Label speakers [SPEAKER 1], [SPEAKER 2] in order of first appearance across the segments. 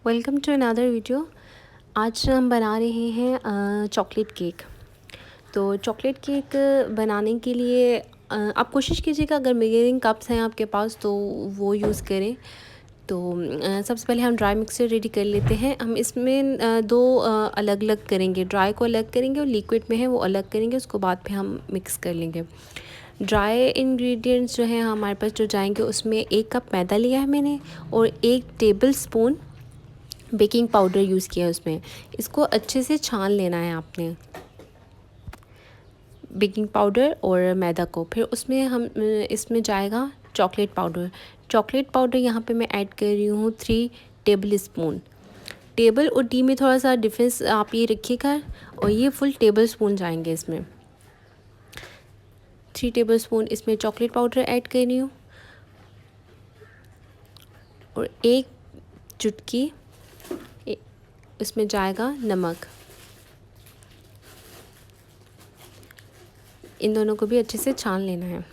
[SPEAKER 1] Welcome to another video. आज हम बना रहे हैं चॉकलेट केक। तो चॉकलेट केक बनाने के लिए आप कोशिश कीजिएगा, अगर मेजरिंग कप्स हैं आपके पास तो वो यूज़ करें। तो सबसे पहले हम ड्राई मिक्सचर रेडी कर लेते हैं। हम इसमें दो अलग अलग करेंगे, ड्राई को अलग करेंगे और लिक्विड में है वो अलग करेंगे, उसको बाद में हम मिक्स कर लेंगे। ड्राई इंग्रेडिएंट्स जो हैं हमारे पास जो जाएंगे, उसमें 1 कप मैदा लिया है मैंने और 1 table spoon baking powder use किया है उसमें। इसको अच्छे से छान लेना है आपने, बेकिंग पाउडर और मैदा को। फिर उसमें हम इसमें जाएगा चॉकलेट पाउडर। चॉकलेट पाउडर यहाँ पे मैं ऐड कर रही हूँ 3 टेबल स्पून। टेबल और टी में थोड़ा सा डिफरेंस आप ये रखिएगा, और ये फुल टेबल स्पून जाएंगे इसमें। 3 टेबल स्पून इसमें चॉकलेट पाउडर ऐड कर रही हूँ और 1 चुटकी इसमें जाएगा नमक। इन दोनों को भी अच्छे से छान लेना है।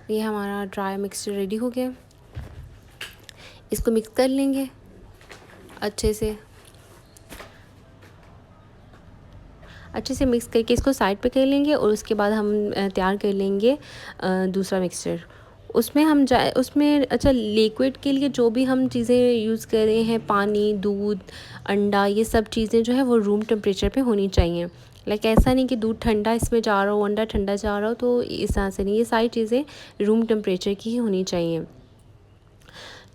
[SPEAKER 1] ये हमारा ड्राई मिक्सचर रेडी हो गया। इसको मिक्स कर लेंगे अच्छे से मिक्स करके इसको साइड पे कर लेंगे। और उसके बाद हम तैयार कर लेंगे दूसरा मिक्सचर। उसमें अच्छा, लिक्विड के लिए जो भी हम चीज़ें यूज़ कर रहे हैं, पानी, दूध, अंडा, ये सब चीज़ें जो है वो रूम टेम्परेचर पे होनी चाहिए। लाइक ऐसा नहीं कि दूध ठंडा इसमें जा रहा हो, अंडा ठंडा जा रहा हो, तो इस तरह से नहीं। ये सारी चीज़ें रूम टेम्परेचर की ही होनी चाहिए।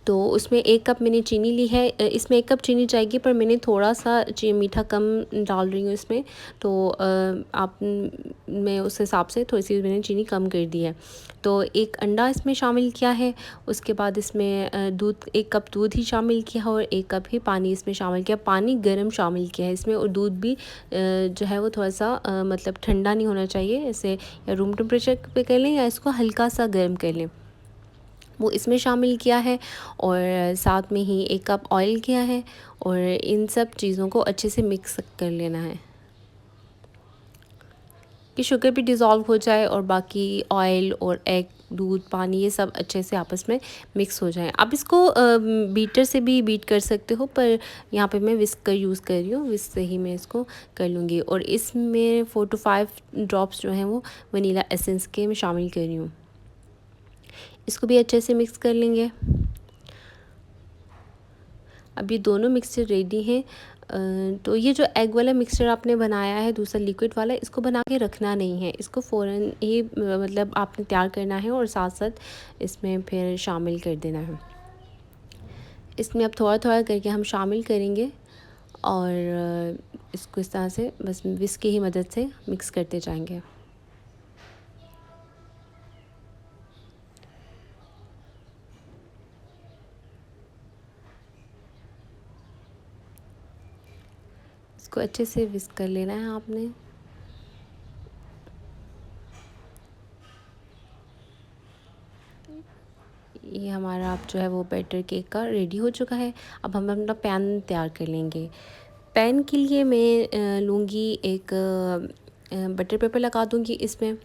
[SPEAKER 1] तो उसमें 1 कप मैंने चीनी ली है। इसमें 1 कप चीनी जाएगी, पर मैंने थोड़ा सा मीठा कम डाल रही हूँ इसमें। तो आप मैं उस हिसाब से थोड़ी सी मैंने चीनी कम कर दी है। तो 1 अंडा इसमें शामिल किया है। उसके बाद इसमें दूध, 1 कप दूध ही शामिल किया और 1 कप ही पानी इसमें शामिल किया। पानी गर्म शामिल किया है इसमें, और दूध भी जो है वो थोड़ा सा मतलब ठंडा नहीं होना चाहिए। ऐसे या रूम टेम्परेचर पे कर लें या इसको हल्का सा गर्म कर लें, वो इसमें शामिल किया है। और साथ में ही 1 कप ऑयल किया है, और इन सब चीज़ों को अच्छे से मिक्स कर लेना है कि शुगर भी डिज़ोल्व हो जाए और बाकी ऑयल और एग, दूध, पानी, ये सब अच्छे से आपस में मिक्स हो जाए। आप इसको बीटर से भी बीट कर सकते हो, पर यहाँ पे मैं विस्क का यूज़ कर रही हूँ। विस्क से ही मैं इसको कर लूँगी। और इसमें 4 to 5 ड्रॉप्स जो हैं वो वनीला एसेंस के मैं शामिल कर रही हूँ। इसको भी अच्छे से मिक्स कर लेंगे। अब ये दोनों मिक्सचर रेडी हैं। तो ये जो एग वाला मिक्सचर आपने बनाया है, दूसरा लिक्विड वाला, इसको बना के रखना नहीं है। इसको फ़ौरन ही मतलब आपने तैयार करना है और साथ साथ इसमें फिर शामिल कर देना है। इसमें अब थोड़ा थोड़ा करके हम शामिल करेंगे और इसको इस तरह से बस विस्क की ही मदद से मिक्स करते जाएंगे। इसको अच्छे से विस्क कर लेना है आपने। ये हमारा अब जो है वो बैटर केक का रेडी हो चुका है। अब हम अपना पैन तैयार कर लेंगे। पैन के लिए मैं लूँगी एक बटर पेपर लगा दूँगी इसमें।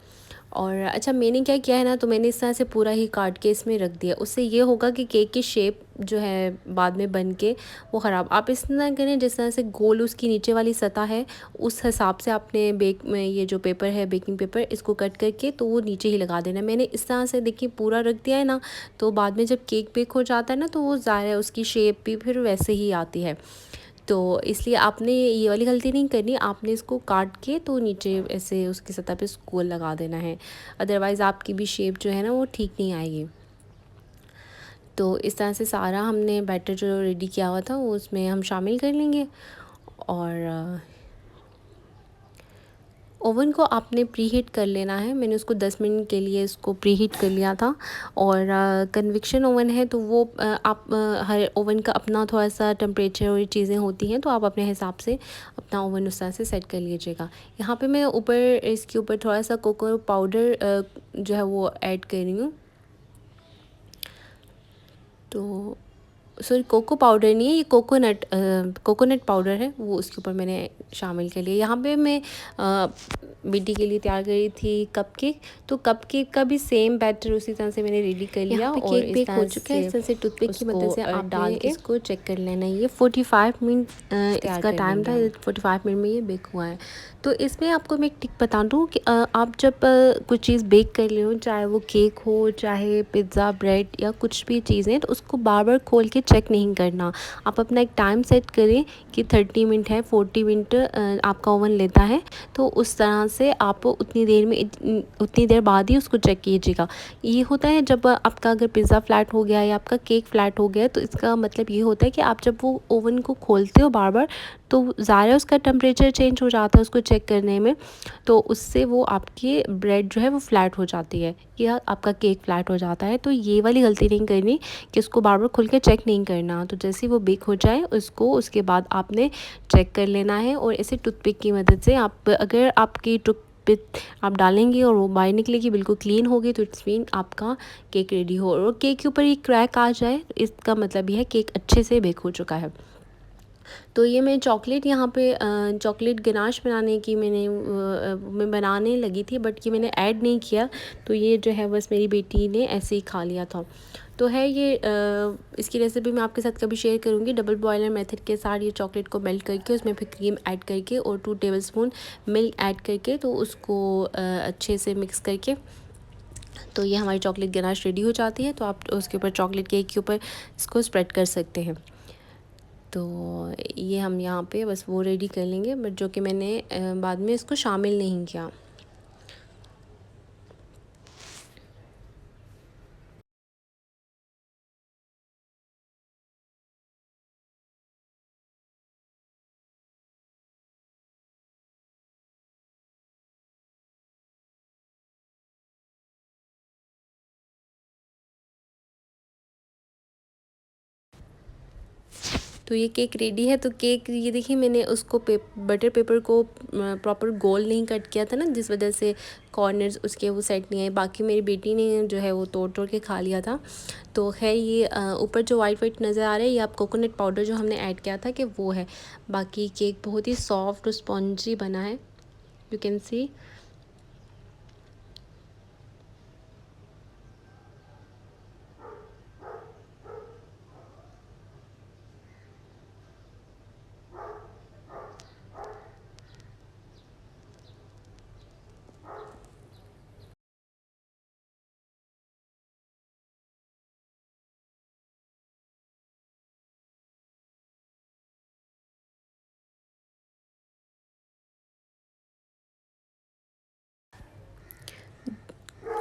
[SPEAKER 1] और अच्छा, मैंने क्या किया है ना, तो मैंने इस तरह से पूरा ही काट के इसमें रख दिया। उससे ये होगा कि केक की शेप जो है बाद में बन के वो ख़राब। आप इस तरह करें जिस तरह से गोल उसकी नीचे वाली सतह है, उस हिसाब से आपने बेक में ये जो पेपर है, बेकिंग पेपर, इसको कट करके तो वो नीचे ही लगा देना। मैंने इस तरह से देखिए पूरा रख दिया है ना, तो बाद में जब केक बेक हो जाता है ना, तो वो ज़ाहिर है उसकी शेप भी फिर वैसे ही आती है। तो इसलिए आपने ये वाली गलती नहीं करनी। आपने इसको काट के तो नीचे ऐसे उसकी सतह पे गोल लगा देना है, अदरवाइज़ आपकी भी शेप जो है ना वो ठीक नहीं आएगी। तो इस तरह से सारा हमने बैटर जो रेडी किया हुआ था वो उसमें हम शामिल कर लेंगे। और ओवन को आपने प्रीहीट कर लेना है। मैंने उसको 10 मिनट के लिए इसको प्रीहीट कर लिया था। और कन्वेक्शन ओवन है तो वो आप हर ओवन का अपना थोड़ा सा टेम्परेचर और ये चीज़ें होती हैं, तो आप अपने हिसाब से अपना ओवन उस तरह से सेट कर लीजिएगा। यहाँ पे मैं ऊपर इसके ऊपर थोड़ा सा कोको पाउडर जो है वो ऐड कर रही हूँ। तो सॉरी कोको पाउडर नहीं है, ये कोकोनट पाउडर है, वो उसके ऊपर मैंने शामिल कर लिया। यहाँ पे मैं बेटी के लिए तैयार कर रही थी कपकेक, तो कपकेक का भी सेम बैटर उसी तरह से मैंने रेडी कर लिया। यहाँ पे
[SPEAKER 2] और
[SPEAKER 1] केक
[SPEAKER 2] इस
[SPEAKER 1] बेक हो
[SPEAKER 2] तरह
[SPEAKER 1] चुका है, इस तरह से टूथपिक की मदद से
[SPEAKER 2] उसको
[SPEAKER 1] आपने
[SPEAKER 2] डाल के
[SPEAKER 1] इसको चेक कर लेना है। ये 45 मिनट इसका टाइम था, 45 मिनट में ये बेक हुआ है। तो इसमें आपको मैं एक टिप बता दूँ कि आप जब कुछ चीज़ बेक कर रहे हो, चाहे वो केक हो, चाहे पिज़्ज़ा, ब्रेड या कुछ भी चीज़ें, तो उसको बार बार खोल के चेक नहीं करना। आप अपना एक टाइम सेट करें कि 30 मिनट है, 40 मिनट आपका ओवन लेता है, तो उस तरह से आप उतनी देर बाद ही उसको चेक कीजिएगा। ये होता है जब आपका अगर पिज़्ज़ा फ्लैट हो गया या आपका केक फ्लैट हो गया, तो इसका मतलब ये होता है कि आप जब वो ओवन को खोलते हो बार बार, तो ज़्यादा उसका टेम्परेचर चेंज हो जाता है उसको चेक करने में, तो उससे वो आपकी ब्रेड जो है वो फ्लैट हो जाती है या आपका केक फ्लैट हो जाता है। तो ये वाली गलती नहीं करनी कि उसको बार बार खुल के चेक नहीं करना। तो जैसे ही वो बेक हो जाए उसको उसके बाद आपने चेक कर लेना है, और ऐसे टूथपिक की मदद से अगर आपकी टूथपिक आप डालेंगे और वो बाहर निकलेगी बिल्कुल क्लीन होगी, तो इट्स मीन आपका केक रेडी हो। और केक के ऊपर ये क्रैक आ जाए, तो इसका मतलब ये है केक अच्छे से बेक हो चुका है। तो ये मैं चॉकलेट यहाँ पे चॉकलेट गनाश बनाने की मैं बनाने लगी थी, बट ये मैंने ऐड नहीं किया, तो ये जो है बस मेरी बेटी ने ऐसे ही खा लिया था। तो है ये इसकी रेसिपी मैं आपके साथ कभी शेयर करूँगी। डबल बॉयलर मेथड के साथ ये चॉकलेट को मेल्ट करके उसमें फिर क्रीम ऐड करके और 2 टेबलस्पून मिल्क ऐड करके, तो उसको अच्छे से मिक्स करके, तो ये हमारी चॉकलेट गनाश रेडी हो जाती है। तो आप उसके ऊपर चॉकलेट केक के ऊपर इसको स्प्रेड कर सकते हैं। तो ये हम यहाँ पे बस वो रेडी कर लेंगे, बट जो कि मैंने बाद में इसको शामिल नहीं किया। तो ये केक रेडी है। तो केक ये देखिए मैंने उसको बटर पेपर को प्रॉपर गोल नहीं कट किया था ना, जिस वजह से कॉर्नर्स उसके वो सेट नहीं आए। बाकी मेरी बेटी ने जो है वो तोड़ तोड़ के खा लिया था। तो है ये ऊपर जो वाइट वाइट नज़र आ रहा है, ये आप कोकोनट पाउडर जो हमने ऐड किया था कि वो है। बाकी केक बहुत ही सॉफ्ट और स्पॉन्जी बना है, यू कैन सी।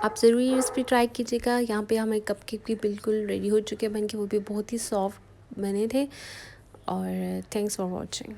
[SPEAKER 1] आप ज़रूर ये रेसिपी ट्राई कीजिएगा। यहाँ पे हमारे कपकेक भी बिल्कुल रेडी हो चुके हैं बन के, वो भी बहुत ही सॉफ्ट बने थे। और थैंक्स फॉर वॉचिंग।